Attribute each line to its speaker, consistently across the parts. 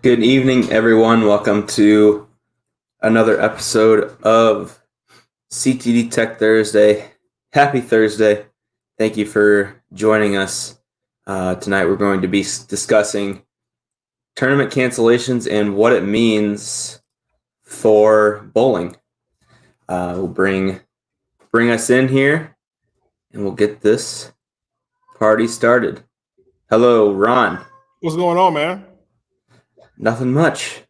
Speaker 1: Good evening, everyone. Welcome to another episode of CtD Tech Thursday. Happy Thursday. Thank you for joining us. Tonight we're going to be discussing tournament cancellations and what it means for bowling. We'll bring us in here and we'll get this party started. Hello, Ron.
Speaker 2: What's going on, man?
Speaker 1: Nothing much.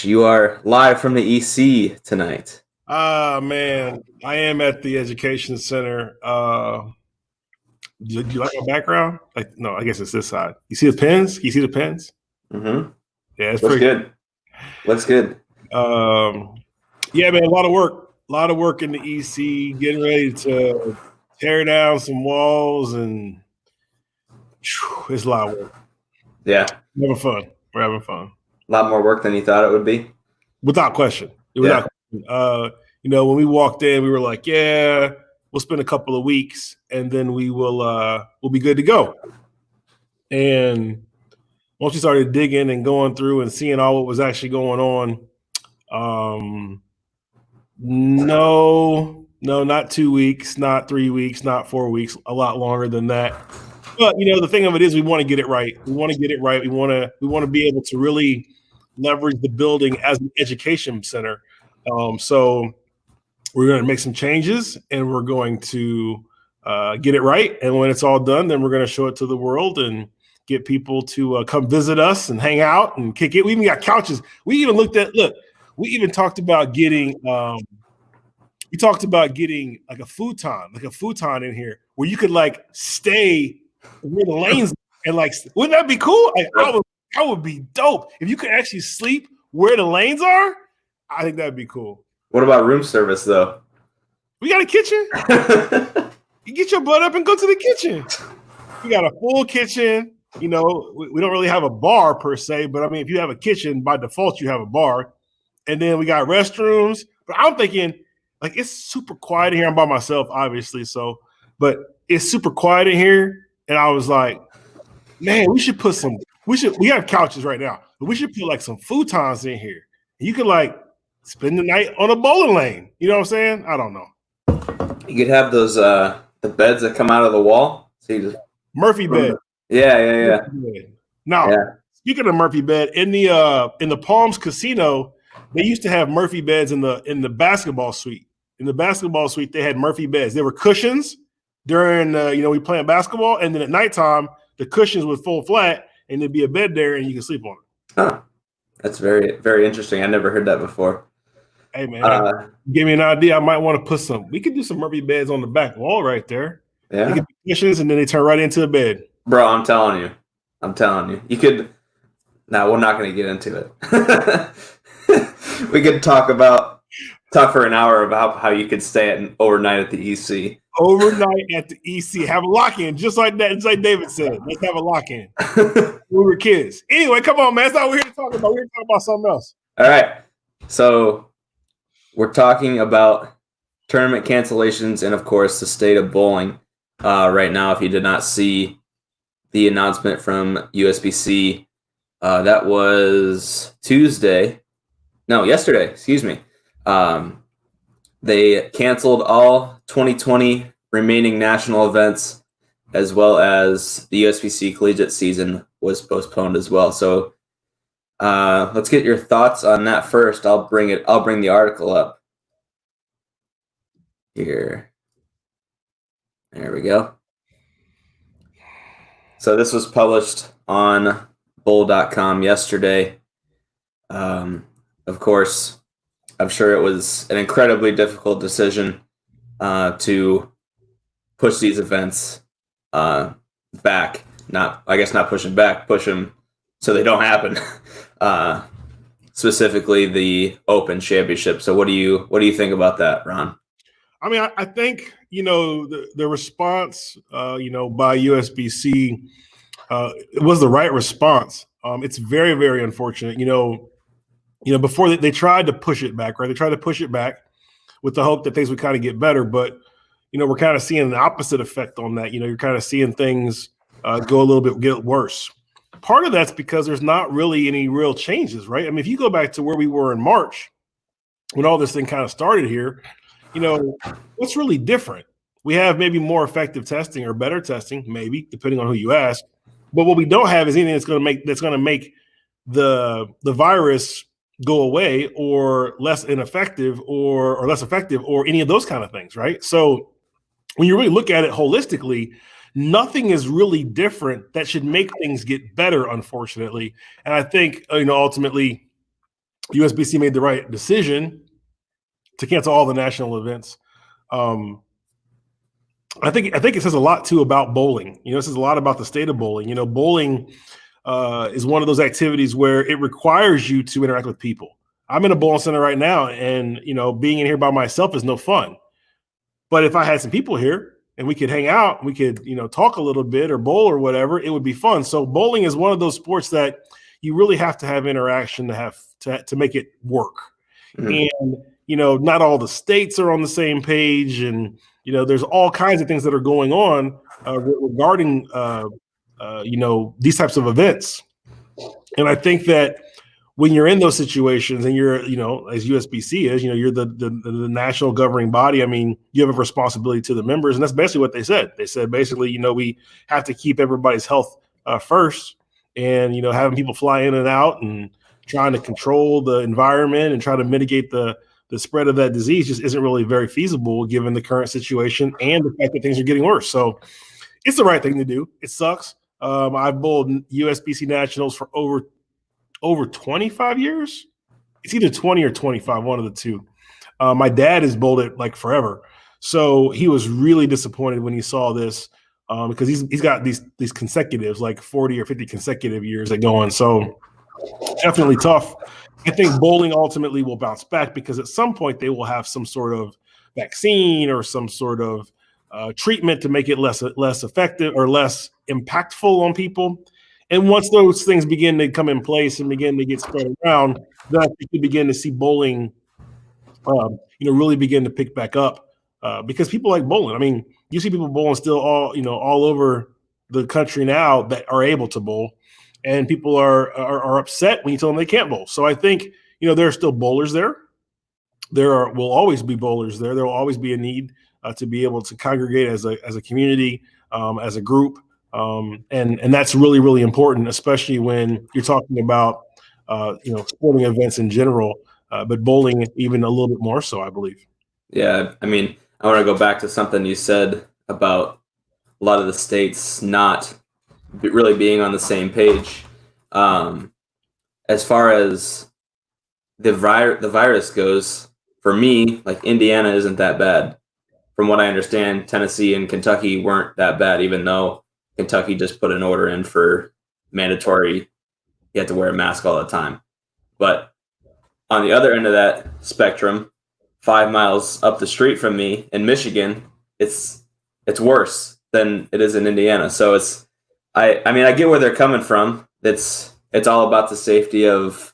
Speaker 1: You are live from the EC tonight.
Speaker 2: Man, I am at the education center. Do you like my background? No, I guess it's this side. You see the pins?
Speaker 1: Mm-hmm.
Speaker 2: Yeah, it's
Speaker 1: Looks
Speaker 2: pretty
Speaker 1: good. Looks good.
Speaker 2: Yeah, man, a lot of work in the EC, getting ready to tear down some walls, and it's a lot of work.
Speaker 1: Yeah.
Speaker 2: We're having fun.
Speaker 1: A lot more work than you thought it would be.
Speaker 2: Without question. When we walked in, we were like, yeah, we'll spend a couple of weeks and then we'll be good to go. And once we started digging and going through and seeing all what was actually going on, no, not 2 weeks, not 3 weeks, not 4 weeks, a lot longer than that. But the thing of it is we want to get it right. We want to be able to really leverage the building as an education center. So we're going to make some changes and we're going to get it right. And when it's all done, then we're going to show it to the world and get people to come visit us and hang out and kick it. We even got couches. We even talked about getting like a futon in here where you could like stay where the lanes and like, wouldn't that be cool? That would be dope. If you could actually sleep where the lanes are, I think that'd be cool.
Speaker 1: What about room service, though?
Speaker 2: We got a kitchen. You get your butt up and go to the kitchen. We got a full kitchen. We don't really have a bar per se, but I mean, if you have a kitchen, by default, you have a bar. And then we got restrooms. But I'm thinking, like, it's super quiet in here. I'm by myself, obviously. But it's super quiet in here. And I was like, man, we have couches right now, but we should put like some futons in here. You could like spend the night on a bowling lane. You know what I'm saying? I don't know.
Speaker 1: You could have those the beds that come out of the wall. So you just
Speaker 2: Murphy bed.
Speaker 1: Yeah.
Speaker 2: Now, speaking of Murphy bed, in the Palms Casino, they used to have Murphy beds in the basketball suite. In the basketball suite, they had Murphy beds. There were cushions during we playing basketball, and then at nighttime the cushions would fold flat and there'd be a bed there and you can sleep on it.
Speaker 1: Huh. That's very, very interesting. I never heard that before.
Speaker 2: Hey man, give me an idea. I might want to we could do some Murphy beds on the back wall right there.
Speaker 1: Yeah.
Speaker 2: You get the cushions and then they turn right into a bed.
Speaker 1: Bro, I'm telling you. You could. No, we're not going to get into it. We could talk for an hour about how you could stay overnight at the EC.
Speaker 2: Overnight at the EC. Have a lock-in, just like that. Just like David said. Let's have a lock-in. We were kids. Anyway, come on, man. That's not what we're here to talk about. We're here to talk about something else.
Speaker 1: All right. So we're talking about tournament cancellations and, of course, the state of bowling right now. If you did not see the announcement from USBC, that was yesterday, excuse me. They canceled all 2020 remaining national events, as well as the USBC collegiate season was postponed as well. So let's get your thoughts on that first. I'll bring the article up here. There we go. So this was published on bowl.com yesterday. Of course, I'm sure it was an incredibly difficult decision to push these events back. Not push them so they don't happen. Specifically, the Open Championship. So, what do you think about that, Ron?
Speaker 2: I mean, I think the response by USBC it was the right response. It's very, very unfortunate. Before they tried to push it back, right? They tried to push it back with the hope that things would kind of get better, but we're kind of seeing the opposite effect on that. You're kind of seeing things get worse. part of that's because there's not really any real changes, right? I mean, if you go back to where we were in March, when all this thing kind of started here, what's really different? We have maybe more effective testing or better testing, maybe, depending on who you ask. But what we don't have is anything that's going to make the virus go away or less ineffective or less effective or any of those kind of things, right? So when you really look at it holistically, nothing is really different that should make things get better, unfortunately. And I think, ultimately, USBC made the right decision to cancel all the national events. I think it says a lot too about bowling. It says a lot about the state of bowling. Bowling is one of those activities where it requires you to interact with people. I'm in a bowling center right now, and being in here by myself is no fun. But if I had some people here and we could hang out, we could talk a little bit or bowl or whatever, it would be fun. So bowling is one of those sports that you really have to have interaction to make it work. Mm-hmm. And not all the states are on the same page, and there's all kinds of things that are going on regarding these types of events. And I think that when you're in those situations and you're, as USBC is, you're the national governing body. I mean, you have a responsibility to the members, and that's basically what they said. They said basically, we have to keep everybody's health first, and having people fly in and out and trying to control the environment and try to mitigate the spread of that disease just isn't really very feasible given the current situation and the fact that things are getting worse. So it's the right thing to do. It sucks. I've bowled USBC nationals for over 25 years. It's either 20 or 25, one of the two. My dad has bowled it like forever. So he was really disappointed when he saw this because he's got these consecutives, like 40 or 50 consecutive years that go on. So definitely tough. I think bowling ultimately will bounce back because at some point they will have some sort of vaccine or some sort of treatment to make it less effective or less impactful on people. And once those things begin to come in place and begin to get spread around, then I think you begin to see bowling, really begin to pick back up because people like bowling. I mean, you see people bowling still all over the country now that are able to bowl. And people are upset when you tell them they can't bowl. So I think, there are still bowlers there. Will always be bowlers there. There will always be a need to be able to congregate as a community, as a group. And that's really, really important, especially when you're talking about, sporting events in general, but bowling even a little bit more so, I believe.
Speaker 1: Yeah. I mean, I want to go back to something you said about a lot of the states not really being on the same page. As far as the virus goes, for me, like Indiana isn't that bad. From what I understand, Tennessee and Kentucky weren't that bad, even though Kentucky just put an order in for mandatory, you have to wear a mask all the time. But on the other end of that spectrum, 5 miles up the street from me in Michigan, it's worse than it is in Indiana. So I mean, I get where they're coming from. It's all about the safety of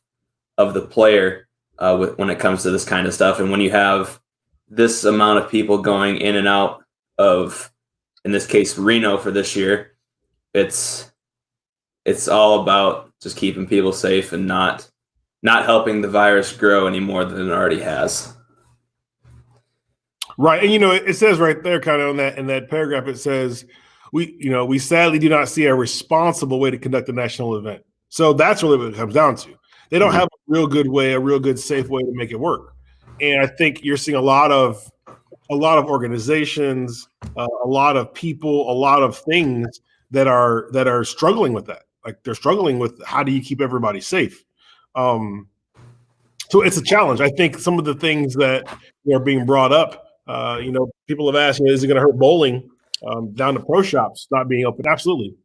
Speaker 1: the player when it comes to this kind of stuff. And when you have this amount of people going in and out of, in this case, Reno for this year, it's all about just keeping people safe and not helping the virus grow any more than it already has.
Speaker 2: Right, and it says right there, kind of in that paragraph, it says, we sadly do not see a responsible way to conduct a national event. So that's really what it comes down to. They don't have a real good way, a real good safe way to make it work. And I think you're seeing a lot of organizations, a lot of people, a lot of things that are struggling with that. Like they're struggling with how do you keep everybody safe? So it's a challenge. I think some of the things that are being brought up, people have asked, is it going to hurt bowling? Down to pro shops not being open. Absolutely.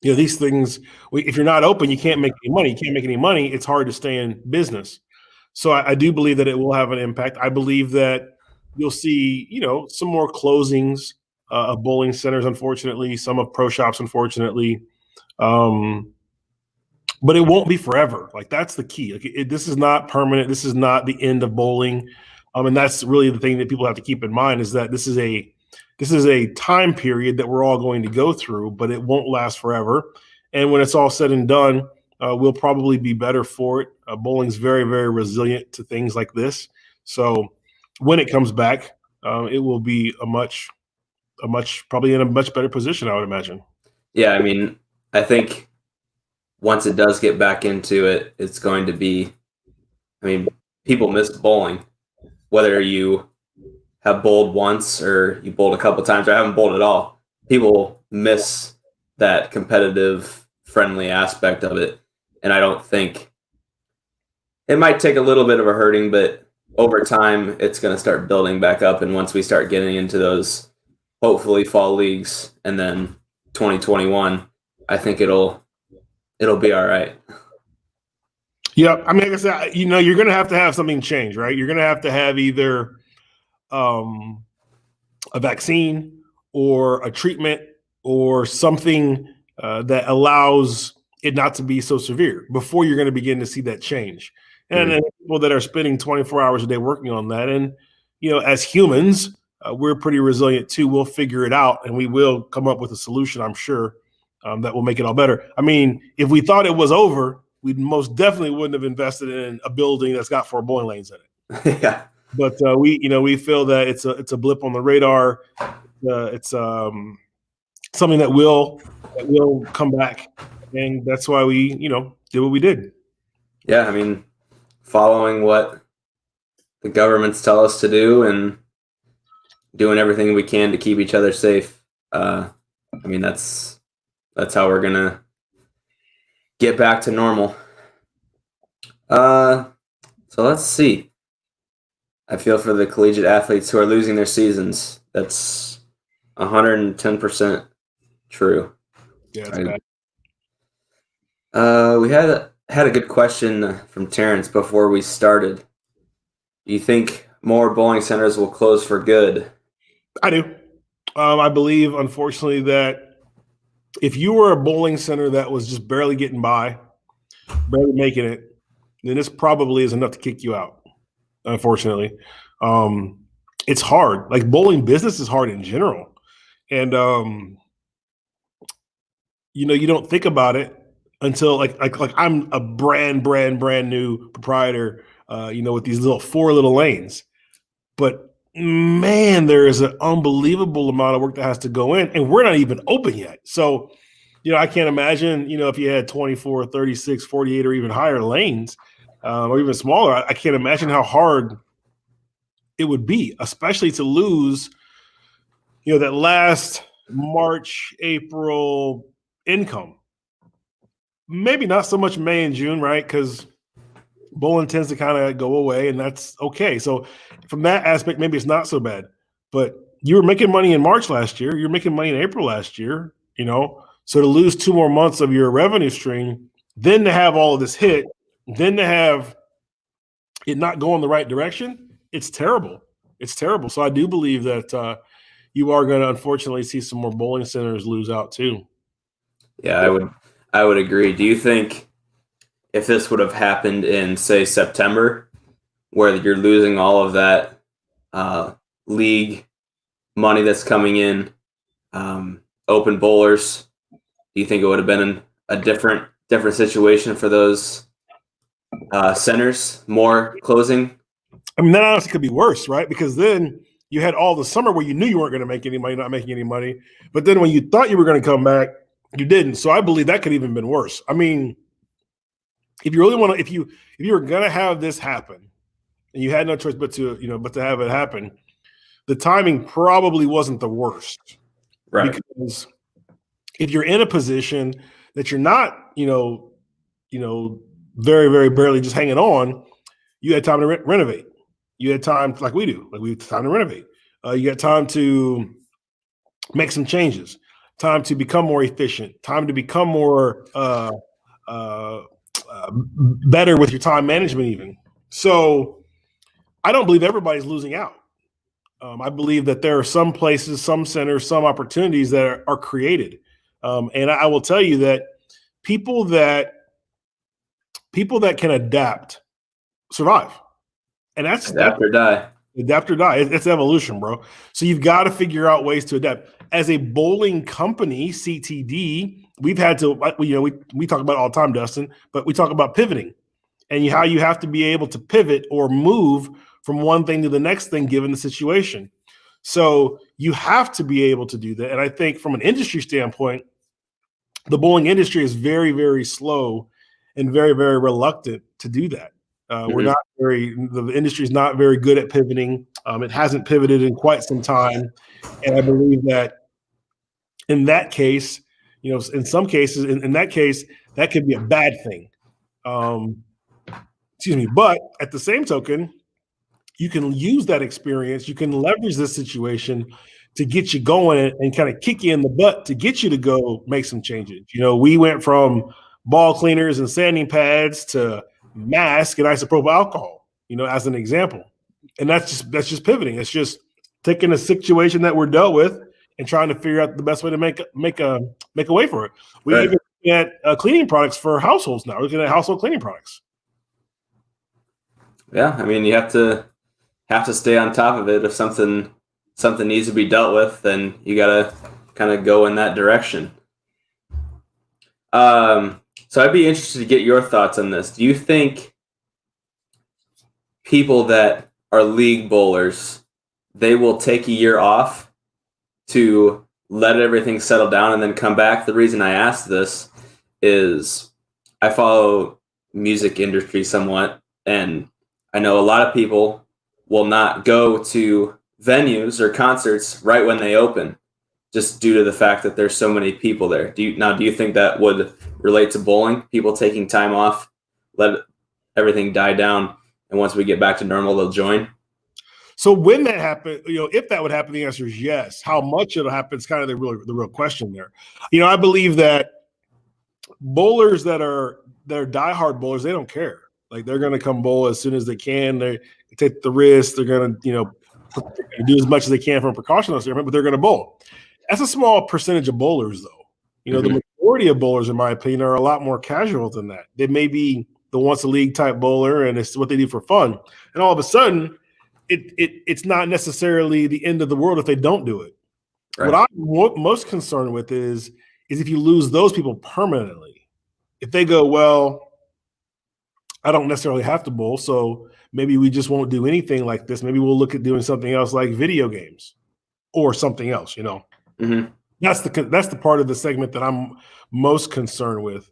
Speaker 2: These things, if you're not open, you can't make any money. You can't make any money. It's hard to stay in business. So I do believe that it will have an impact. I believe that you'll see, some more closings of bowling centers, unfortunately, some of pro shops, unfortunately. But it won't be forever. Like that's the key. Like this is not permanent. This is not the end of bowling. And that's really the thing that people have to keep in mind is that this is a time period that we're all going to go through, but it won't last forever. And when it's all said and done, we'll probably be better for it. Bowling's very, very resilient to things like this. So when it comes back, it will be probably in a much better position, I would imagine.
Speaker 1: Yeah, I mean, I think once it does get back into it, it's going to be, I mean, people miss bowling, whether you have bowled once or you bowled a couple times or haven't bowled at all. People miss that competitive, friendly aspect of it. And I don't think it might take a little bit of a hurting, but over time, it's going to start building back up. And once we start getting into those, hopefully, fall leagues and then 2021, I think it'll be all right.
Speaker 2: Yeah, I mean, like I said, you're going to have something change, right? You're going to have either a vaccine or a treatment or something that allows it not to be so severe before you're going to begin to see that change. And then people that are spending 24 hours a day working on that. And, as humans, we're pretty resilient too. We'll figure it out and we will come up with a solution, I'm sure, that will make it all better. I mean, if we thought it was over, we most definitely wouldn't have invested in a building that's got 4 bowling lanes in
Speaker 1: it. Yeah.
Speaker 2: But we feel that it's a blip on the radar. It's something that will come back, and that's why we did what we did.
Speaker 1: Yeah, I mean, following what the governments tell us to do and doing everything we can to keep each other safe. I mean, that's how we're gonna get back to normal. So let's see. I feel for the collegiate athletes who are losing their seasons. That's 110% true.
Speaker 2: Yeah, it's bad.
Speaker 1: We had a good question from Terrence before we started. Do you think more bowling centers will close for good?
Speaker 2: I do. I believe, unfortunately, that if you were a bowling center that was just barely getting by, barely making it, then this probably is enough to kick you out. Unfortunately, it's hard. Like, bowling business is hard in general, and you don't think about it until like I'm a brand new proprietor, with these four little lanes. But man, there is an unbelievable amount of work that has to go in, and we're not even open yet. So, I can't imagine, if you had 24, 36, 48, or even higher lanes, or even smaller, I can't imagine how hard it would be, especially to lose, that last March, April income. Maybe not so much May and June, right? Because bowling tends to kind of go away, and that's okay. So from that aspect, maybe it's not so bad. But you were making money in March last year. You're making money in April last year, So to lose 2 more months of your revenue stream, then to have all of this hit, then to have it not go in the right direction, it's terrible. It's terrible. So I do believe that you are going to unfortunately see some more bowling centers lose out too.
Speaker 1: Yeah, I would agree. Do you think if this would have happened in, say, September, where you're losing all of that league money that's coming in, open bowlers, do you think it would have been a different situation for those centers, more closing?
Speaker 2: I mean, that honestly could be worse, right? Because then you had all the summer where you knew you weren't going to make any money, not making any money. But then when you thought you were going to come back, you didn't. So I believe that could even been worse. I mean, if you really want to, if you were going to have this happen, and you had no choice but to have it happen, the timing probably wasn't the worst,
Speaker 1: right?
Speaker 2: Because if you're in a position that you're not, very, very barely just hanging on, you had time to renovate. You had time, like we do, we have time to renovate. You got time to make some changes, time to become more efficient, time to become more better with your time management even. So I don't believe everybody's losing out. I believe that there are some places, some centers, some opportunities that are created. And I will tell you that people that can adapt survive. And that's
Speaker 1: adapt or die.
Speaker 2: Adapt or die. It's evolution, bro. So you've got to figure out ways to adapt. As a bowling company, CTD, we've had to, we talk about it all the time, Dustin, but we talk about pivoting and how you have to be able to pivot or move from one thing to the next thing given the situation. So you have to be able to do that. And I think from an industry standpoint, the bowling industry is very, very slow and very, very reluctant to do that. The industry is not very good at pivoting. It hasn't pivoted in quite some time. And I believe that in that case, in some cases, in that case, that could be a bad thing. But at the same token, you can use that experience. You can leverage this situation to get you going and kind of kick you in the butt to get you to go make some changes. We went from ball cleaners and sanding pads to mask and isopropyl alcohol, as an example. And that's just pivoting. It's just taking a situation that we're dealt with and trying to figure out the best way to make a way for it. We even look at cleaning products for households now. We're looking at household cleaning products.
Speaker 1: Yeah, I mean, you have to stay on top of it. If something needs to be dealt with, then you got to kind of go in that direction. So I'd be interested to get your thoughts on this. Do you think people that are league bowlers, they will take a year off to let everything settle down and then come back? The reason I ask this is I follow music industry somewhat, and I know a lot of people will not go to venues or concerts right when they open, just due to the fact that there's so many people there. Do you think that would relate to bowling? People taking time off, let everything die down, and once we get back to normal, they'll join?
Speaker 2: So when that happens, if that would happen, the answer is yes. How much it'll happen is kind of the real question there. I believe that bowlers that are diehard bowlers, they don't care. Like, they're going to come bowl as soon as they can. They take the risk. They're going to, do as much as they can from a precautionary standpoint, but they're going to bowl. That's a small percentage of bowlers, though. The majority of bowlers, in my opinion, are a lot more casual than that. They may be the once a league type bowler, and it's what they do for fun. And all of a sudden, it's not necessarily the end of the world if they don't do it. Right. What I'm most concerned with is if you lose those people permanently. If they go, well, I don't necessarily have to bowl, so maybe we just won't do anything like this. Maybe we'll look at doing something else like video games or something else, Mm-hmm. That's the part of the segment that I'm most concerned with.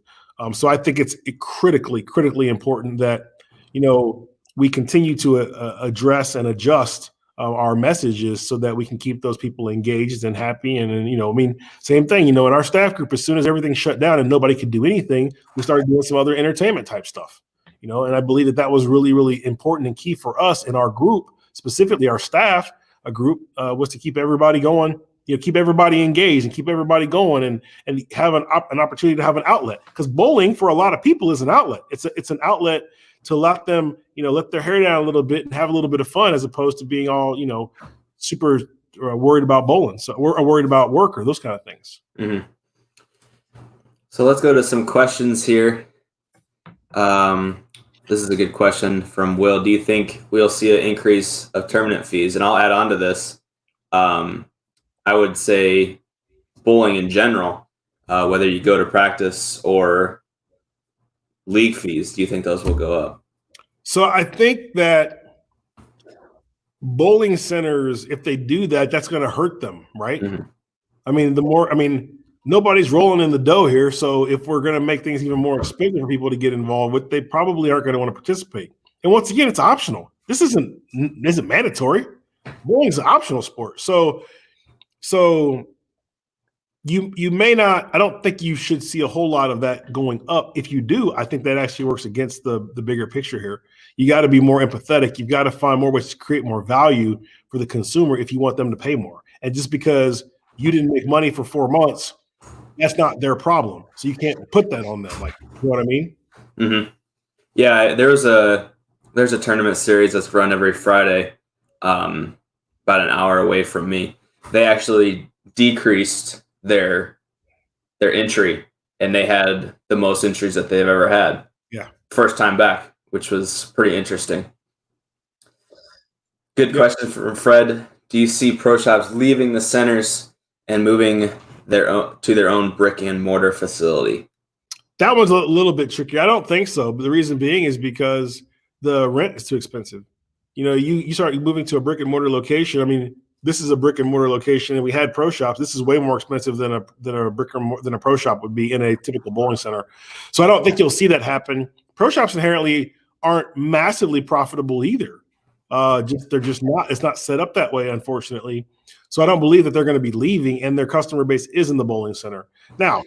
Speaker 2: So I think it's critically important that, we continue to address and adjust our messages so that we can keep those people engaged and happy. And same thing, in our staff group, as soon as everything shut down and nobody could do anything, we started doing some other entertainment type stuff. And I believe that was really, really important and key for us in our group, specifically our staff, was to keep everybody going, keep everybody engaged and keep everybody going and have an opportunity to have an outlet. Because bowling for a lot of people is an outlet. It's an outlet to let them, let their hair down a little bit and have a little bit of fun, as opposed to being all, super worried about bowling. So we're worried about work or those kind of things.
Speaker 1: Mm-hmm. So let's go to some questions here. This is a good question from Will. Do you think we'll see an increase of tournament fees? And I'll add on to this. I would say bowling in general, whether you go to practice or league fees, do you think those will go up?
Speaker 2: So I think that bowling centers, if they do that, that's going to hurt them, right? Mm-hmm. Nobody's rolling in the dough here. So if we're going to make things even more expensive for people to get involved with, they probably aren't going to want to participate. And once again, it's optional. This isn't mandatory. Bowling is an optional sport. So you may not, I don't think you should see a whole lot of that going up. If you do, I think that actually works against the bigger picture here. You got to be more empathetic. You've got to find more ways to create more value for the consumer if you want them to pay more. And just because you didn't make money for 4 months, that's not their problem. So you can't put that on them. Like, you know what I mean?
Speaker 1: Mm-hmm. Yeah, there's a tournament series that's run every Friday, about an hour away from me. They actually decreased their entry, and they had the most entries that they've ever had.
Speaker 2: Yeah.
Speaker 1: First time back, which was pretty interesting. Good question from Fred. Do you see pro shops leaving the centers and moving to their own brick and mortar facility?
Speaker 2: That one's a little bit tricky. I don't think so. But the reason being is because the rent is too expensive. You start moving to a brick and mortar location. I mean, this is a brick and mortar location, and we had pro shops. This is way more expensive than a pro shop would be in a typical bowling center. So I don't think you'll see that happen. Pro shops inherently aren't massively profitable either. They're just not. It's not set up that way, unfortunately. So I don't believe that they're going to be leaving, and their customer base is in the bowling center. Now,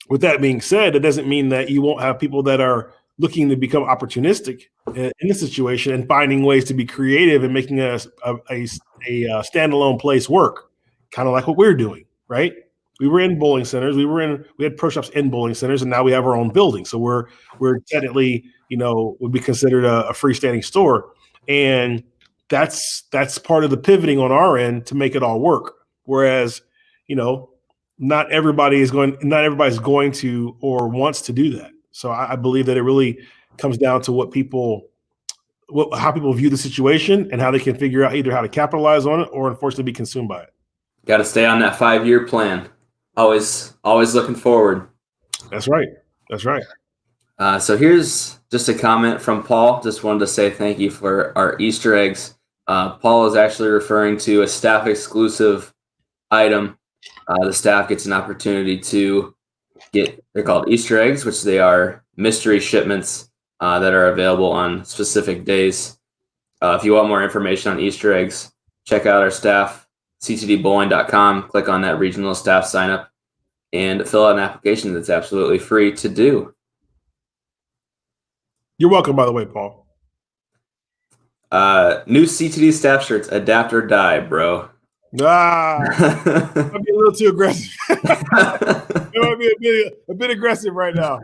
Speaker 2: with that being said, it doesn't mean that you won't have people that are looking to become opportunistic in this situation and finding ways to be creative and making a standalone place work, kind of like what we're doing, right? We were in bowling centers, we had pro shops in bowling centers, and now we have our own building. So we're technically, would be considered a freestanding store, and that's part of the pivoting on our end to make it all work. Whereas, not everybody's going to or wants to do that. So I believe that it really comes down to how people view the situation and how they can figure out either how to capitalize on it or unfortunately be consumed by it.
Speaker 1: Got to stay on that 5-year plan. Always looking forward.
Speaker 2: That's right.
Speaker 1: So here's just a comment from Paul. Just wanted to say thank you for our Easter eggs. Paul is actually referring to a staff exclusive item. The staff gets an opportunity to they're called Easter eggs, which they are mystery shipments that are available on specific days. If you want more information on Easter eggs, check out our staff, ctdbowling.com. Click on that regional staff sign up and fill out an application that's absolutely free to do.
Speaker 2: You're welcome, by the way, Paul.
Speaker 1: New CTD staff shirts, adapt or die, bro.
Speaker 2: Might be a little too aggressive. It might be a bit aggressive right now,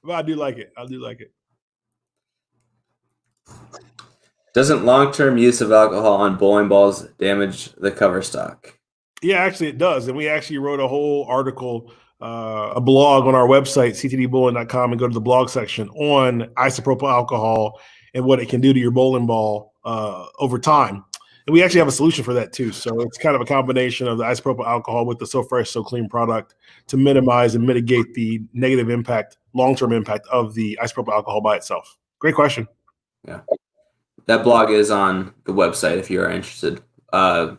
Speaker 2: but I do like it.
Speaker 1: Doesn't long-term use of alcohol on bowling balls damage the cover stock?
Speaker 2: Yeah, actually it does. And we actually wrote a whole article, a blog on our website, ctdbowling.com, and go to the blog section on isopropyl alcohol and what it can do to your bowling ball over time. And we actually have a solution for that too. So it's kind of a combination of the isopropyl alcohol with the So Fresh, So Clean product to minimize and mitigate the negative impact, long-term impact of the isopropyl alcohol by itself. Great question.
Speaker 1: Yeah. That blog is on the website if you are interested. Blogs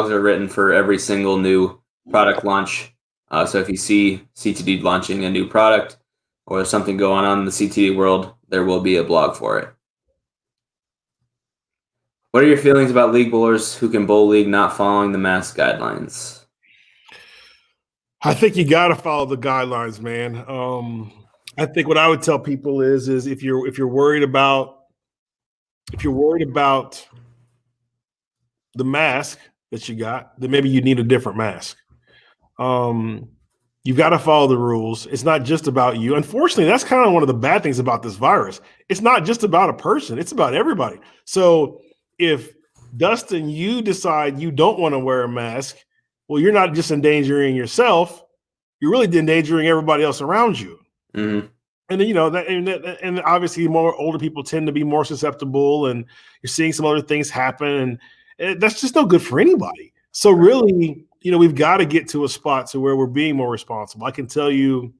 Speaker 1: are written for every single new product launch. So if you see CTD launching a new product or there's something going on in the CTD world, there will be a blog for it. What are your feelings about league bowlers who can bowl league not following the mask guidelines?
Speaker 2: I think you got to follow the guidelines, man. I think what I would tell people is if you're worried about the mask that you got, then maybe you need a different mask. You've got to follow the rules. It's not just about you. Unfortunately, that's kind of one of the bad things about this virus. It's not just about a person. It's about everybody. So if Dustin, you decide you don't want to wear a mask, well, you're not just endangering yourself. You're really endangering everybody else around you.
Speaker 1: Mm-hmm.
Speaker 2: And then, and obviously more older people tend to be more susceptible, and you're seeing some other things happen, and that's just no good for anybody. So really, we've got to get to a spot to where we're being more responsible. I can tell you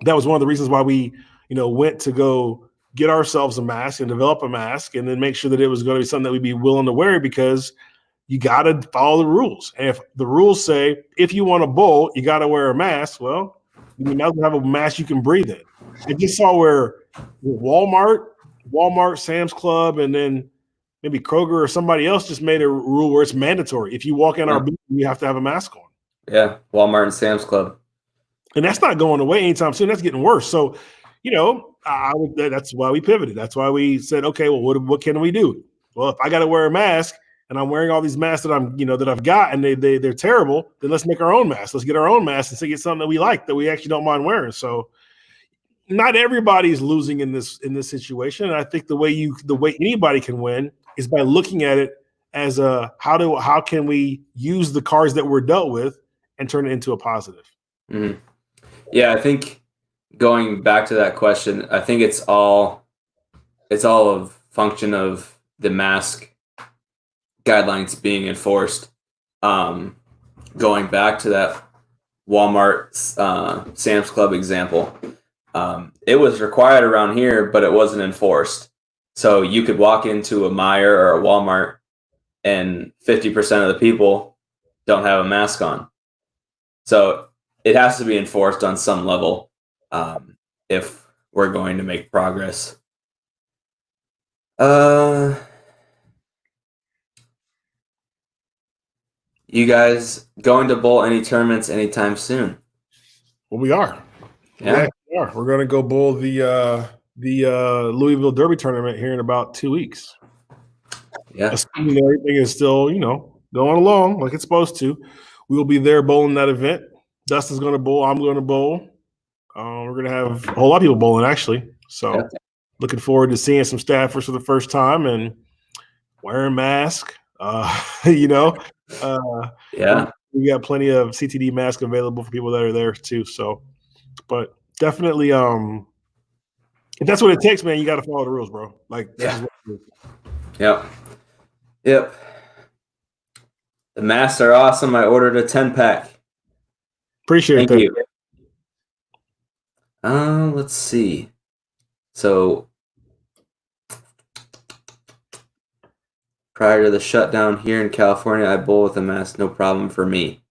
Speaker 2: that was one of the reasons why we, went to go get ourselves a mask and develop a mask and then make sure that it was going to be something that we'd be willing to wear, because you got to follow the rules. And if the rules say, if you want to bowl, you got to wear a mask, well, you now have a mask you can breathe in. I just saw where Walmart, Sam's Club, and then maybe Kroger or somebody else just made a rule where it's mandatory. If you walk in our building, you have to have a mask on.
Speaker 1: Yeah, Walmart and Sam's Club.
Speaker 2: And that's not going away anytime soon. That's getting worse. So, that's why we pivoted. That's why we said, okay, well, what can we do? Well, if I got to wear a mask and I'm wearing all these masks that I've got and they're terrible, then let's make our own mask. Let's get our own mask and get something that we like, that we actually don't mind wearing. So not everybody's losing in this situation. And I think the way anybody can win is by looking at it as how can we use the cards that we're dealt with and turn it into a positive.
Speaker 1: Mm-hmm. Yeah, I think going back to that question, I think it's all a function of the mask guidelines being enforced. Going back to that Walmart, Sam's Club example, it was required around here, but it wasn't enforced. So you could walk into a Meijer or a Walmart and 50% of the people don't have a mask on. So it has to be enforced on some level if we're going to make progress. You guys going to bowl any tournaments anytime soon?
Speaker 2: Well, we are.
Speaker 1: Yeah.
Speaker 2: We are. We're going to go bowl the Louisville Derby tournament here in about 2 weeks.
Speaker 1: Yeah.
Speaker 2: Assuming everything is still, going along like it's supposed to. We will be there bowling that event. Dustin's going to bowl. I'm going to bowl. We're going to have a whole lot of people bowling, actually. So looking forward to seeing some staffers for the first time and wearing masks. Yeah. We got plenty of CtD masks available for people that are there too. So, but definitely, if that's what it takes, man, you got to follow the rules, bro. Like,
Speaker 1: Yep. The masks are awesome. I ordered a 10-pack.
Speaker 2: Appreciate that.
Speaker 1: Thank you. Let's see. So prior to the shutdown here in California, I bowl with a mask, no problem for me.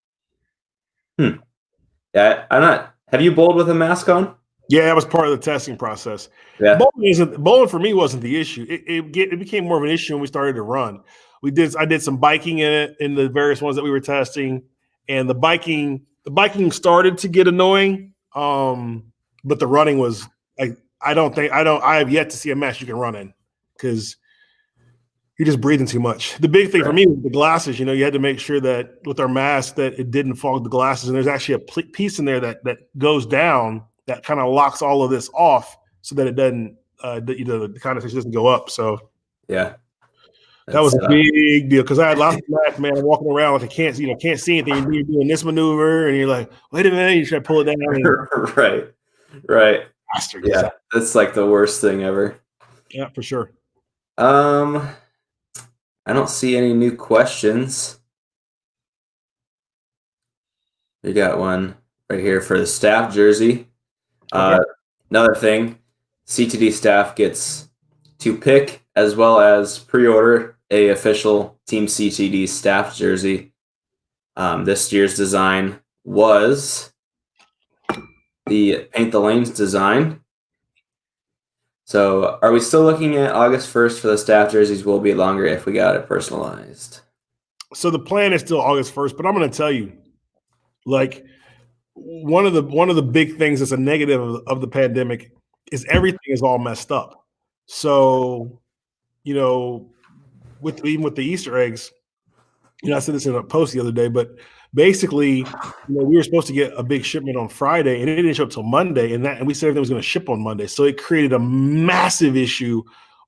Speaker 1: Yeah, I'm not. Have you bowled with a mask on?
Speaker 2: Yeah, that was part of the testing process.
Speaker 1: Yeah.
Speaker 2: Bowling for me wasn't the issue. It became more of an issue when we started to run. I did some biking in it in the various ones that we were testing, and the biking started to get annoying. But the running was like I have yet to see a match you can run in because you're just breathing too much. The big thing for me was the glasses. You had to make sure that with our mask that it didn't fog the glasses. And there's actually a piece in there that goes down that kind of locks all of this off so that it doesn't, the condensation doesn't go up. So
Speaker 1: yeah,
Speaker 2: that was a big deal because I had lots of masks, man. I'm walking around like I can't see anything. You're doing this maneuver, and you're like, wait a minute, you try to pull it down.
Speaker 1: Right.
Speaker 2: Bastard.
Speaker 1: Yeah, that's like the worst thing ever.
Speaker 2: Yeah, for sure.
Speaker 1: I don't see any new questions. We got one right here for the staff jersey.
Speaker 2: Okay.
Speaker 1: Another thing, CtD staff gets to pick as well as pre-order a official Team CtD staff jersey. This year's design was the Paint the Lanes design. So are we still looking at August 1st for the staff jerseys? Will be longer if we got it personalized.
Speaker 2: So the plan is still August 1st, but I'm going to tell you, like one of the big things that's a negative of the pandemic is everything is all messed up. So, even with the Easter eggs, I said this in a post the other day, but basically, we were supposed to get a big shipment on Friday, and it didn't show up till Monday, and we said everything was going to ship on Monday. So it created a massive issue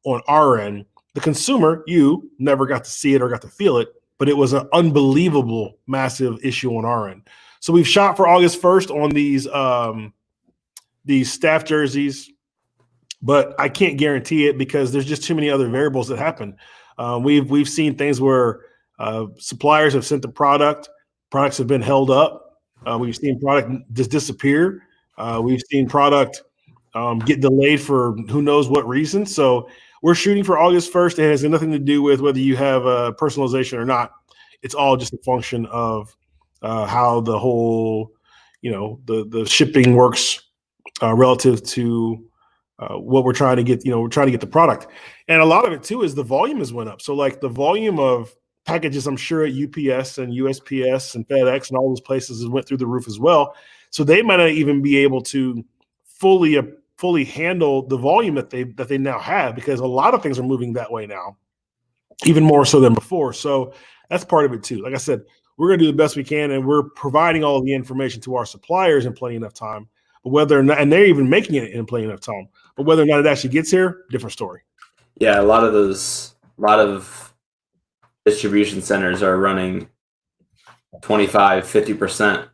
Speaker 2: on our end. The consumer, you never got to see it or got to feel it, but it was an unbelievable, massive issue on our end. So we've shot for August 1st on these staff jerseys, but I can't guarantee it because there's just too many other variables that happen. We've seen things where suppliers have sent the products have been held up. We've seen product just disappear. We've seen product get delayed for who knows what reason. So we're shooting for August 1st. It has nothing to do with whether you have a personalization or not. It's all just a function of how the whole, the shipping works relative to what we're trying to get. We're trying to get the product, and a lot of it too is the volume has went up. So like the volume of packages, I'm sure at UPS and USPS and FedEx and all those places went through the roof as well. So they might not even be able to fully handle the volume that they now have because a lot of things are moving that way now, even more so than before. So that's part of it too. Like I said, we're going to do the best we can, and we're providing all of the information to our suppliers in plenty enough time. But whether or not, and they're even making it in plenty enough time, but whether or not it actually gets here, different story.
Speaker 1: Yeah, a lot of distribution centers are running 25-50%.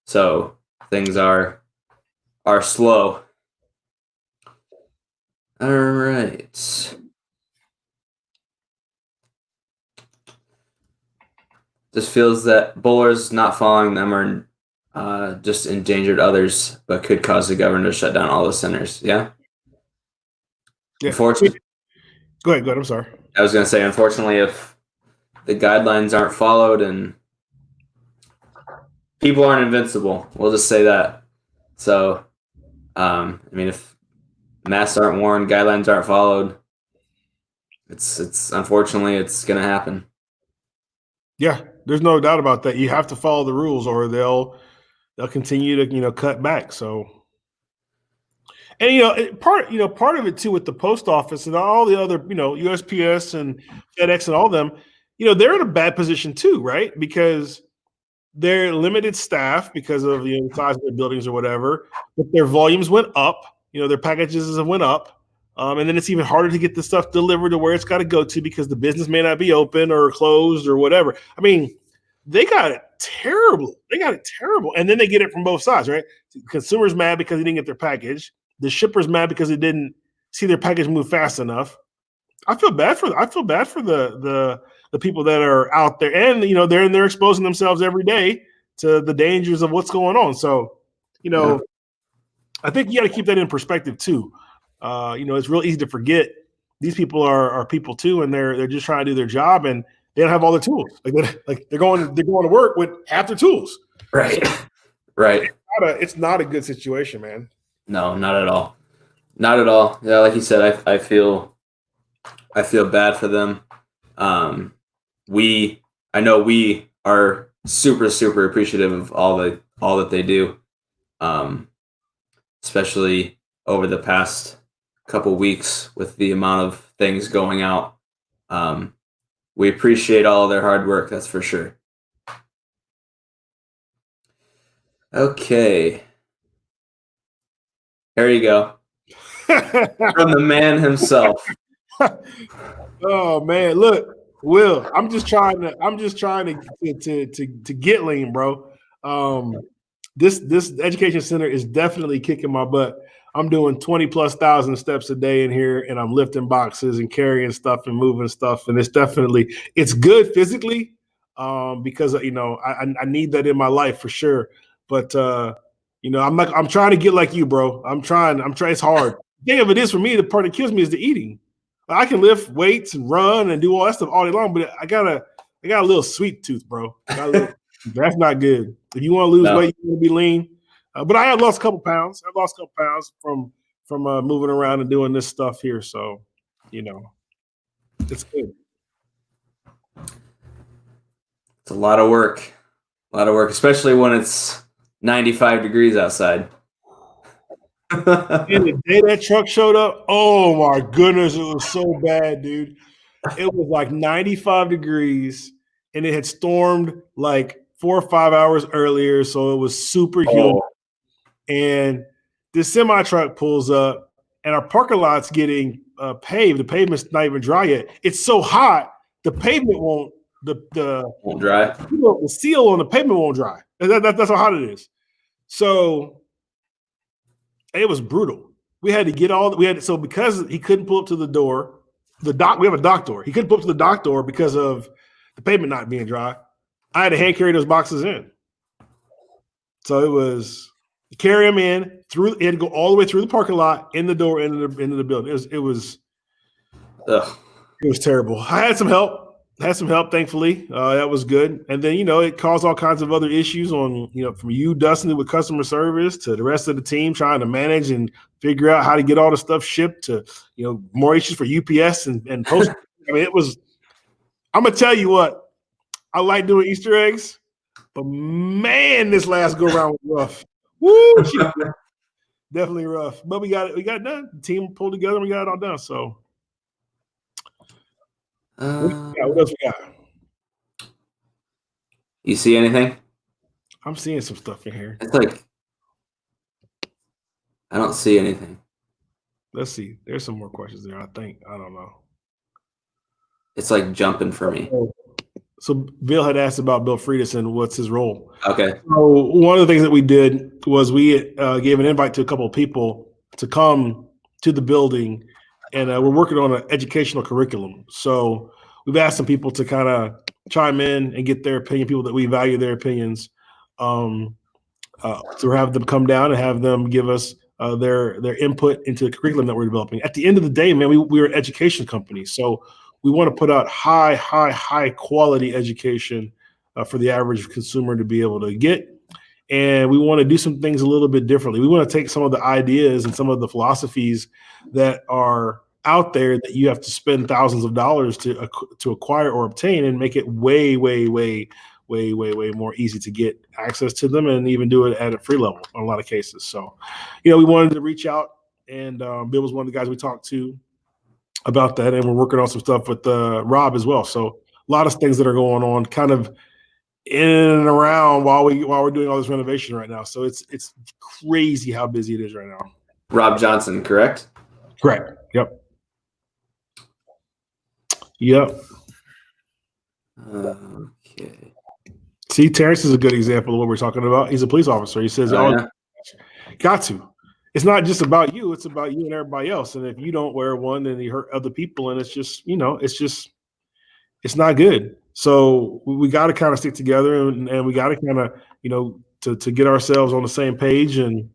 Speaker 1: So things are slow. All right. just feels that bowlers not following them are just endangered others, but could cause the governor to shut down all the centers. Yeah.
Speaker 2: Yeah.
Speaker 1: Unfortunately,
Speaker 2: Go ahead. I'm sorry.
Speaker 1: I was going to say, unfortunately, if the guidelines aren't followed and people aren't invincible, we'll just say that. So, I mean, if masks aren't worn, guidelines aren't followed, it's unfortunately it's going to happen.
Speaker 2: Yeah, there's no doubt about that. You have to follow the rules, or they'll continue to cut back. So, and part of it too with the post office and all the other USPS and FedEx and all them, they're in a bad position too, right? Because they're limited staff because of the size of their buildings or whatever, but their volumes went up. Their packages went up, and then it's even harder to get the stuff delivered to where it's got to go to because the business may not be open or closed or whatever. I mean, they got it terrible. And then they get it from both sides, right? Consumers mad because they didn't get their package. The shipper's mad because they didn't see their package move fast enough. I feel bad for the people that are out there, and they're exposing themselves every day to the dangers of what's going on. So, I think you got to keep that in perspective too. It's real easy to forget these people are people too, and they're just trying to do their job, and they don't have all the tools. Like they're going to work with half their tools.
Speaker 1: Right.
Speaker 2: So,
Speaker 1: right.
Speaker 2: It's not a good situation, man.
Speaker 1: No, not at all. Not at all. Yeah, like you said, I feel bad for them. I know we are super, super appreciative of all that they do, especially over the past couple weeks with the amount of things going out. We appreciate all of their hard work, that's for sure. Okay. There you go. From the man himself.
Speaker 2: Oh man, look, Will, I'm just trying to get lean, bro. This education center is definitely kicking my butt. I'm doing 20,000+ steps a day in here, and I'm lifting boxes and carrying stuff and moving stuff, and it's good physically, because I need that in my life for sure. But I'm trying to get like you, bro. I'm trying. It's hard. The thing of it is, for me, the part that kills me is the eating. I can lift weights and run and do all that stuff all day long, but I got a little sweet tooth, bro. That's not good. If you want to lose weight, you want to be lean. But I have lost a couple pounds. I've lost a couple pounds from moving around and doing this stuff here. So, it's good.
Speaker 1: It's a lot of work. Especially when it's 95 degrees outside.
Speaker 2: And the day that truck showed up, oh my goodness, it was so bad, dude. It was like 95 degrees, and it had stormed like 4 or 5 hours earlier, so it was super humid. And this semi truck pulls up, and our parking lot's getting paved. The pavement's not even dry yet. It's so hot, the pavement won't
Speaker 1: dry.
Speaker 2: The seal on the pavement won't dry. That's how hot it is. So it was brutal. We had to get so because he couldn't pull up to the door, we have a dock door. He couldn't pull up to the dock door because of the pavement not being dry. I had to hand carry those boxes in. So it was carry them in through. It had to go all the way through the parking lot, in the door, into the building. It was terrible. I had some help. Thankfully. That was good. And then, it caused all kinds of other issues from you, Dustin, with customer service, to the rest of the team trying to manage and figure out how to get all the stuff shipped, to, more issues for UPS and post. I mean, I'm going to tell you what, I like doing Easter eggs, but man, this last go around was rough. Woo! Definitely rough. But we got it done. The team pulled together and we got it all done. So, what else we got?
Speaker 1: You see anything?
Speaker 2: I'm seeing some stuff in here.
Speaker 1: It's like I don't see anything.
Speaker 2: Let's see. There's some more questions there, I think. I don't know.
Speaker 1: It's like jumping for me.
Speaker 2: So Bill had asked about Bill Friedis and what's his role.
Speaker 1: Okay.
Speaker 2: So one of the things that we did was we gave an invite to a couple of people to come to the building, and we're working on an educational curriculum. So we've asked some people to kind of chime in and get their opinion, people that we value their opinions, to have them come down and have them give us their input into the curriculum that we're developing. At the end of the day, man, we're an education company. So we want to put out high quality education for the average consumer to be able to get. And we want to do some things a little bit differently. We want to take some of the ideas and some of the philosophies that are out there that you have to spend thousands of dollars to acquire or obtain, and make it way more easy to get access to them, and even do it at a free level in a lot of cases. So, we wanted to reach out, and Bill was one of the guys we talked to about that, and we're working on some stuff with Rob as well. So a lot of things that are going on kind of in and around while we're doing all this renovation right now. So it's crazy how busy it is right now.
Speaker 1: Rob Johnson, correct?
Speaker 2: Correct. Yep.
Speaker 1: Okay.
Speaker 2: See, Terrence is a good example of what we're talking about. He's a police officer. He says, got to. It's not just about you. It's about you and everybody else. And if you don't wear one, then you hurt other people. And it's just, it's not good. So we got to kind of stick together, and we got to kind of, to get ourselves on the same page and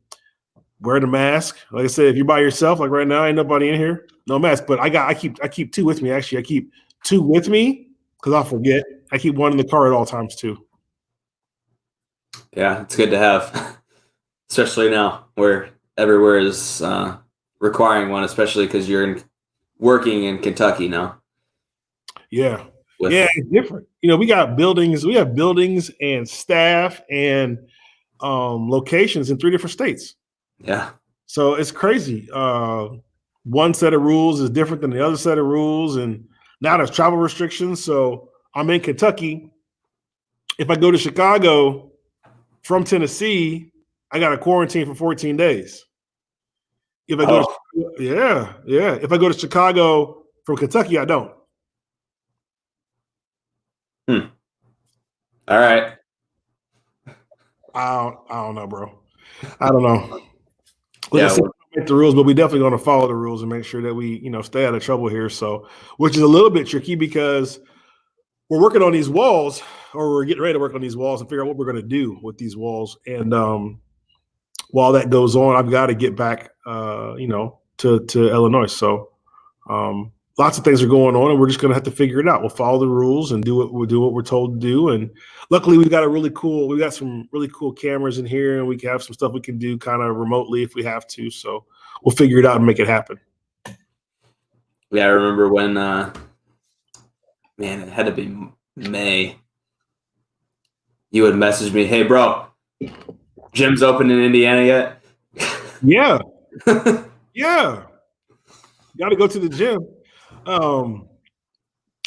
Speaker 2: wear the mask. Like I said, if you're by yourself, like right now, ain't nobody in here, no mask. But I keep two with me. Actually, I keep two with me because I'll forget. I keep one in the car at all times too.
Speaker 1: Yeah, it's good to have, especially now where everywhere is requiring one, especially because you're working in Kentucky now.
Speaker 2: Yeah. It's different. We got buildings. We have buildings and staff and locations in 3 different states.
Speaker 1: Yeah.
Speaker 2: So it's crazy. One set of rules is different than the other set of rules, and now there's travel restrictions. So I'm in Kentucky. If I go to Chicago from Tennessee, I got to quarantine for 14 days. If I go, If I go to Chicago from Kentucky, I don't.
Speaker 1: All right.
Speaker 2: I don't know, bro. I don't know.
Speaker 1: Yeah,
Speaker 2: we'll make the rules, but we definitely going to follow the rules and make sure that we, stay out of trouble here. So, which is a little bit tricky because we're working on these walls, or we're getting ready to work on these walls and figure out what we're going to do with these walls. And while that goes on, I've got to get back, to Illinois. So, lots of things are going on, and we're just going to have to figure it out. We'll follow the rules and do what we're told to do. And luckily, we've got some really cool cameras in here, and we can have some stuff we can do kind of remotely if we have to. So we'll figure it out and make it happen.
Speaker 1: Yeah, I remember when, it had to be May. You would message me, "Hey, bro, gym's open in Indiana yet?"
Speaker 2: Yeah. Yeah. Got to go to the gym. I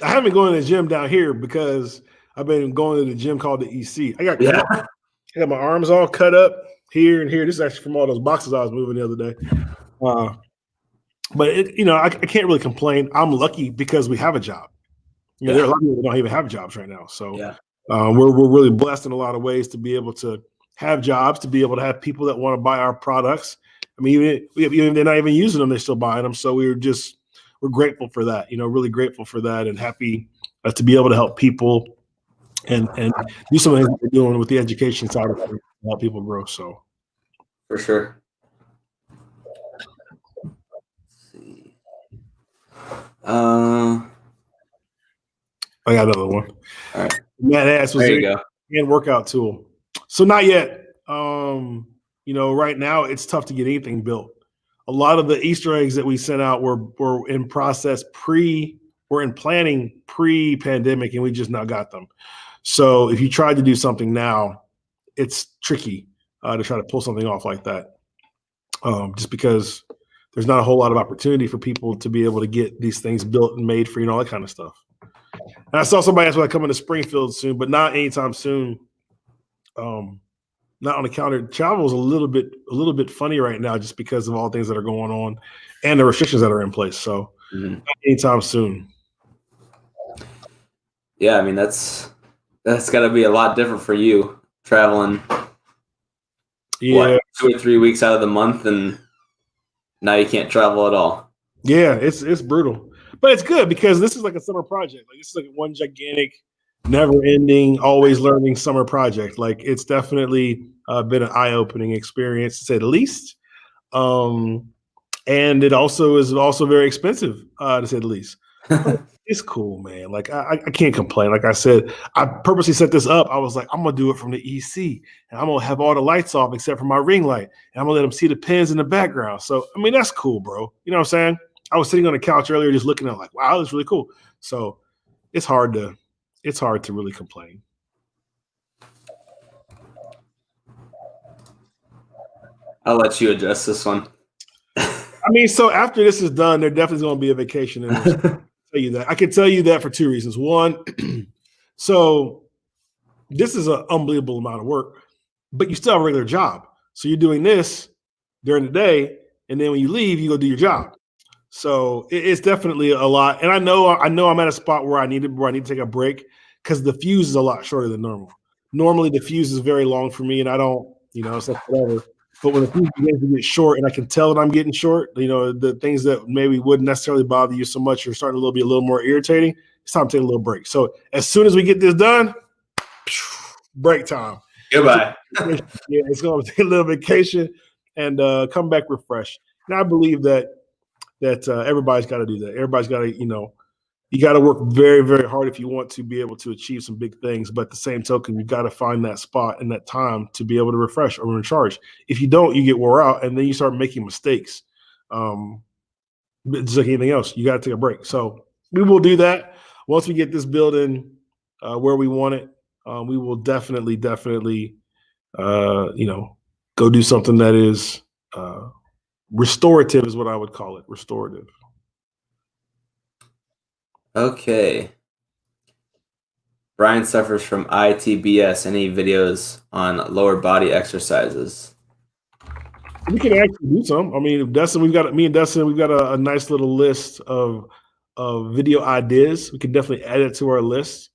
Speaker 2: haven't been going to the gym down here because I've been going to the gym called the EC. I got my arms all cut up here and here. This is actually from all those boxes I was moving the other day. But I can't really complain. I'm lucky because we have a job. There are a lot of people that don't even have jobs right now. So we're really blessed in a lot of ways to be able to have jobs, to be able to have people that want to buy our products. I mean, even they're not even using them, they're still buying them. So we're grateful for that, really grateful for that, and happy to be able to help people and do some of the things we're doing with the education side of it to help people grow. So
Speaker 1: for sure. Let's see.
Speaker 2: I got another one.
Speaker 1: All right.
Speaker 2: Matt asked, was
Speaker 1: there
Speaker 2: there
Speaker 1: you go.
Speaker 2: And workout tool? So not yet. Right now it's tough to get anything built. A lot of the Easter eggs that we sent out were in process we're in planning pre-pandemic, and we just now got them. So if you tried to do something now, it's tricky to try to pull something off like that. Just because there's not a whole lot of opportunity for people to be able to get these things built and made for, all that kind of stuff. And I saw somebody else when I come into Springfield soon, but not anytime soon. Not on the counter. Travel is a little bit funny right now, just because of all the things that are going on and the restrictions that are in place. So not anytime soon.
Speaker 1: Yeah, I mean that's got to be a lot different for you traveling.
Speaker 2: Yeah,
Speaker 1: 2 or 3 weeks out of the month, and now you can't travel at all.
Speaker 2: Yeah, it's brutal, but it's good because this is like a summer project. Like, this is like one gigantic never-ending, always learning summer project. Like, it's definitely been an eye-opening experience, to say the least. And it also is very expensive, to say the least. It's cool, man. Like, I can't complain. Like I said, I purposely set this up. I was like, I'm gonna do it from the EC, and I'm gonna have all the lights off except for my ring light, and I'm gonna let them see the pins in the background. So, I mean, that's cool, bro. You know what I'm saying? I was sitting on the couch earlier, just looking at it like, wow, that's really cool. So, it's hard to really complain.
Speaker 1: I'll let you address this one.
Speaker 2: I mean, so after this is done, there definitely is going to be a vacation in this. Tell you that. I can tell you that for two reasons. One, so this is an unbelievable amount of work, but you still have a regular job. So you're doing this during the day, and then when you leave, you go do your job. So it's definitely a lot. And I know I'm at a spot where I need to take a break because the fuse is a lot shorter than normal. Normally the fuse is very long for me, and I don't, it's like whatever. But when the fuse begins to get short, and I can tell that I'm getting short, the things that maybe wouldn't necessarily bother you so much are starting to be a little more irritating. It's time to take a little break. So as soon as we get this done, break time.
Speaker 1: Goodbye.
Speaker 2: Yeah, it's going to take a little vacation and come back refreshed. And I believe that everybody's got to do that. Everybody's got to, you got to work very, very hard if you want to be able to achieve some big things. But at the same token, you got to find that spot and that time to be able to refresh or recharge. If you don't, you get wore out, and then you start making mistakes. Just like anything else, you got to take a break. So we will do that once we get this building where we want it. We will definitely, go do something that is restorative, is what I would call it. Restorative.
Speaker 1: Okay. Brian suffers from ITBS. Any videos on lower body exercises?
Speaker 2: We can actually do some. I mean, Dustin, me and Dustin, we've got a nice little list of video ideas. We can definitely add it to our list.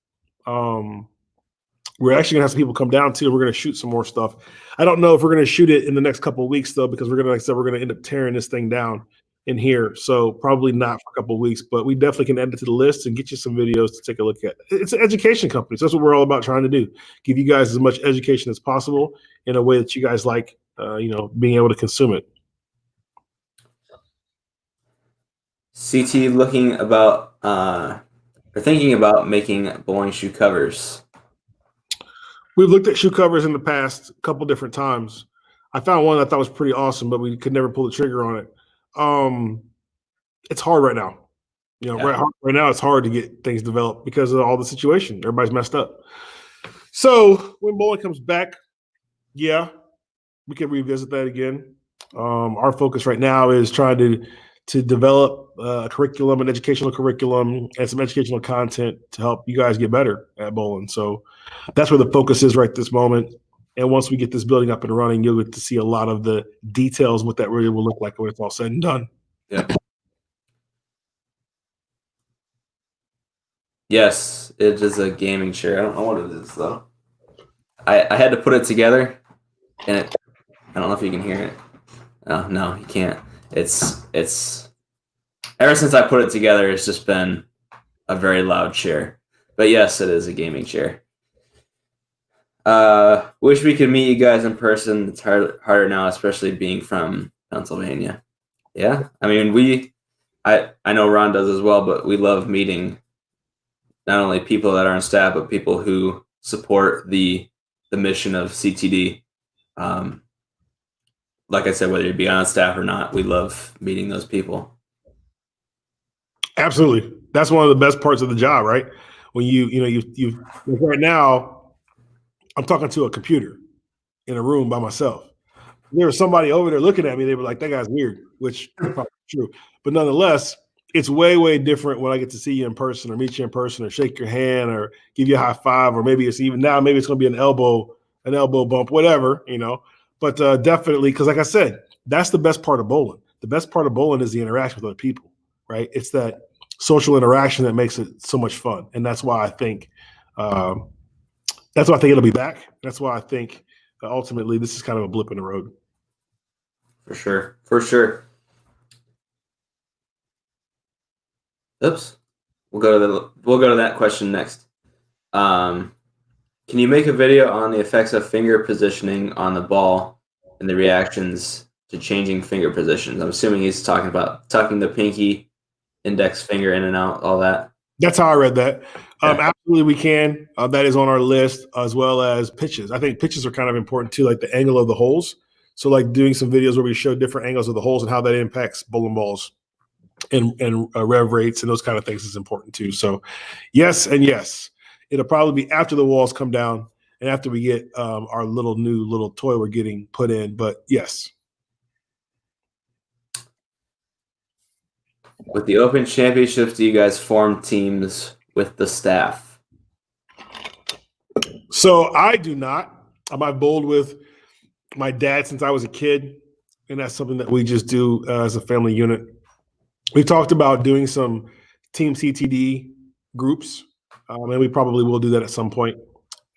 Speaker 2: We're actually gonna have some people come down too. We're gonna shoot some more stuff. I don't know if we're gonna shoot it in the next couple of weeks though, because we're gonna end up tearing this thing down in here. So probably not for a couple of weeks, but we definitely can add it to the list and get you some videos to take a look at. It's an education company, so that's what we're all about trying to do. Give you guys as much education as possible in a way that you guys like, being able to consume it.
Speaker 1: CT thinking about making bowling shoe covers.
Speaker 2: We've looked at shoe covers in the past a couple different times. I found one that I thought was pretty awesome, but we could never pull the trigger on it. It's hard right now. Right now it's hard to get things developed because of all the situation. Everybody's messed up. So when bowling comes back, yeah, we can revisit that again. Our focus right now is trying to develop a curriculum, an educational curriculum, and some educational content to help you guys get better at bowling. So that's where the focus is right this moment. And once we get this building up and running, you'll get to see a lot of the details, what that really will look like when it's all said and done.
Speaker 1: Yeah. Yes, it is a gaming chair. I don't know what it is though. I had to put it together, and I don't know if you can hear it. Oh, no, you can't. It's ever since I put it together, it's just been a very loud chair. But yes, it is a gaming chair. Wish we could meet you guys in person. It's harder now, especially being from Pennsylvania. Yeah, I mean, I know Ron does as well, but we love meeting not only people that are on staff, but people who support the mission of CTD. Like I said, whether you be on staff or not, we love meeting those people.
Speaker 2: Absolutely. That's one of the best parts of the job, right? When you right now, I'm talking to a computer in a room by myself. There was somebody over there looking at me. They were like, that guy's weird, which is probably true. But nonetheless, it's way, way different when I get to see you in person or meet you in person or shake your hand or give you a high five, or maybe it's even now, maybe it's going to be an elbow bump, whatever, But definitely, because like I said, that's the best part of bowling. The best part of bowling is the interaction with other people, right? It's that social interaction that makes it so much fun. And that's why I think it'll be back. That's why I think ultimately this is kind of a blip in the road.
Speaker 1: For sure. Oops. We'll go to that question next. Can you make a video on the effects of finger positioning on the ball and the reactions to changing finger positions? I'm assuming he's talking about tucking the pinky, index finger in and out, all that.
Speaker 2: That's how I read that. Absolutely, we can. That is on our list, as well as pitches. I think pitches are kind of important too, like the angle of the holes. So, like doing some videos where we show different angles of the holes and how that impacts bowling balls and rev rates and those kind of things is important too. So, yes and yes. It'll probably be after the walls come down and after we get our new toy we're getting put in. But yes.
Speaker 1: With the Open Championships, do you guys form teams with the staff?
Speaker 2: So I do not. I've bowled with my dad since I was a kid, and that's something that we just do as a family unit. We talked about doing some team CtD groups, and we probably will do that at some point.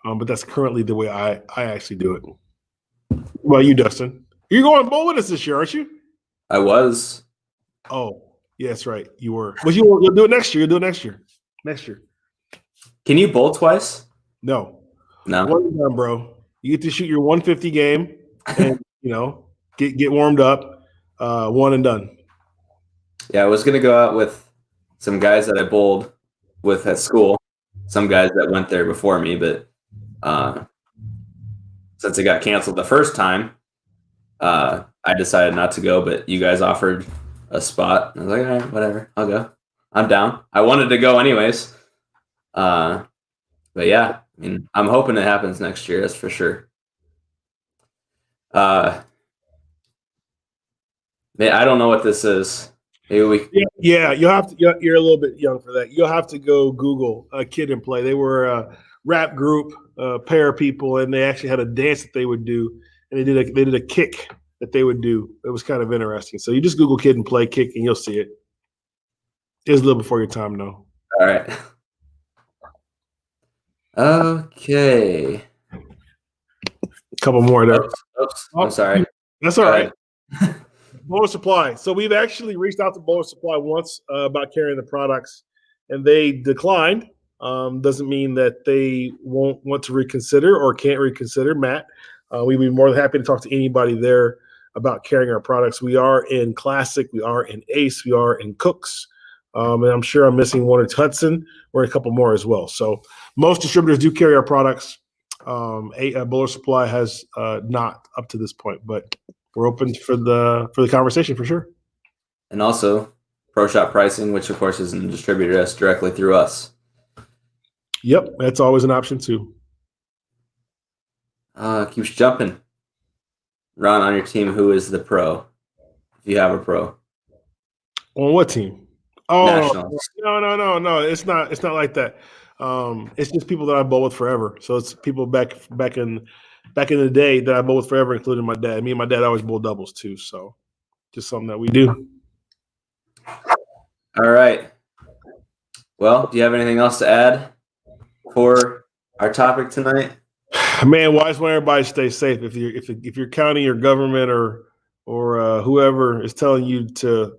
Speaker 2: But that's currently the way I actually do it. Well, you, Dustin, you're going bowl with us this year, aren't you?
Speaker 1: I was.
Speaker 2: Oh, yeah, that's right. You were. But you'll do it next year. You'll do it next year. Next year.
Speaker 1: Can you bowl twice?
Speaker 2: No.
Speaker 1: No.
Speaker 2: One and done, bro. You get to shoot your 150 game and, get warmed up. One and done.
Speaker 1: Yeah, I was going to go out with some guys that I bowled with at school, some guys that went there before me, but since it got canceled the first time, I decided not to go, but you guys offered a spot. I was like, all right, whatever, I'll go. I'm down. I wanted to go anyways. But yeah, I mean, I'm hoping it happens next year, that's for sure. Man, I don't know what this is. Maybe we.
Speaker 2: Yeah, you'll have to. You're a little bit young for that. You'll have to go Google Kid and Play. They were a rap group, pair of people, and they actually had a dance that they would do, and they did a kick that they would do. It was kind of interesting. So you just Google Kid and Play kick, and you'll see it. It was a little before your time, though.
Speaker 1: All right. Okay.
Speaker 2: A couple more there.
Speaker 1: Oops. I'm sorry.
Speaker 2: That's all right. Bowler Supply. So we've actually reached out to Bowler Supply once about carrying the products, and they declined. Doesn't mean that they won't want to reconsider or can't reconsider. Matt, we'd be more than happy to talk to anybody there about carrying our products. We are in Classic, we are in Ace, we are in Cooks, and I'm sure I'm missing one or two, Hudson, or a couple more as well. So most distributors do carry our products. Bowler Supply has not up to this point, but we're open for the conversation for sure.
Speaker 1: And also Pro Shop pricing, which of course isn't distributed us directly through us.
Speaker 2: Yep, that's always an option too.
Speaker 1: Keeps jumping. Ron, on your team, who is the pro? If you have a pro.
Speaker 2: On what team? Oh,
Speaker 1: Nationals.
Speaker 2: No. It's not like that. It's just people that I bowl with forever. So it's people back in the day that I bowled with forever, including my dad. Me and my dad always bowl doubles too. So just something that we do.
Speaker 1: All right. Well, do you have anything else to add for our topic tonight?
Speaker 2: Man, why doesn't everybody stay safe? If your county or government or whoever is telling you to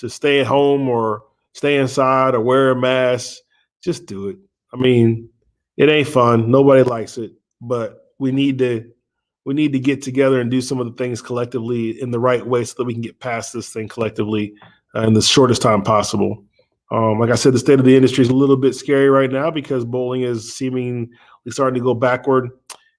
Speaker 2: stay at home or stay inside or wear a mask, just do it. I mean, it ain't fun. Nobody likes it, but we need to get together and do some of the things collectively in the right way so that we can get past this thing collectively in the shortest time possible. Like I said, the state of the industry is a little bit scary right now because bowling is seemingly starting to go backward.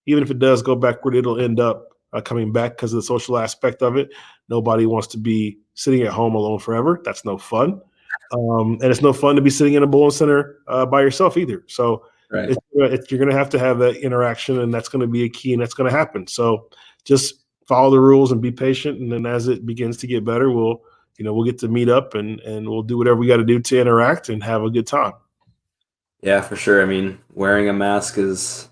Speaker 2: Even if it does go backward, it'll end up coming back because of the social aspect of it. Nobody wants to be sitting at home alone forever. That's no fun. And it's no fun to be sitting in a bowling center by yourself either. So
Speaker 1: right.
Speaker 2: You're going to have that interaction, and that's going to be a key, and that's going to happen. So just follow the rules and be patient. And then as it begins to get better, we'll get to meet up and we'll do whatever we got to do to interact and have a good time.
Speaker 1: Yeah, for sure. I mean, wearing a mask is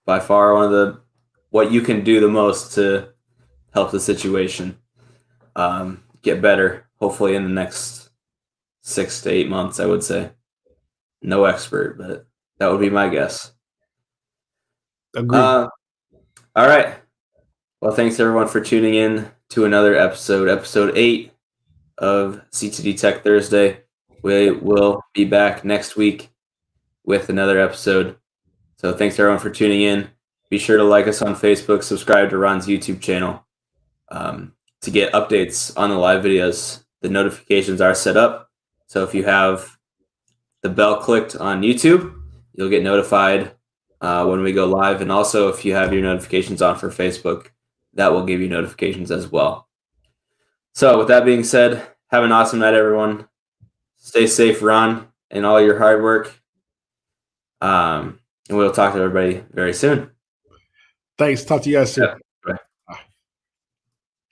Speaker 1: by far one of what you can do the most to help the situation get better, hopefully in the next 6 to 8 months, I would say. No expert, but that would be my guess.
Speaker 2: Agreed.
Speaker 1: All right. Well, thanks everyone for tuning in to another episode 8 of CtD Tech Thursday. We will be back next week with another episode. So thanks everyone for tuning in. Be sure to like us on Facebook, subscribe to Ron's YouTube channel to get updates on the live videos. The notifications are set up. So if you have the bell clicked on YouTube, you'll get notified when we go live. And also if you have your notifications on for Facebook, that will give you notifications as well. So with that being said, have an awesome night, everyone. Stay safe, Ron, and all your hard work. And we'll talk to everybody very soon.
Speaker 2: Thanks. Talk to you guys soon.
Speaker 1: Yeah.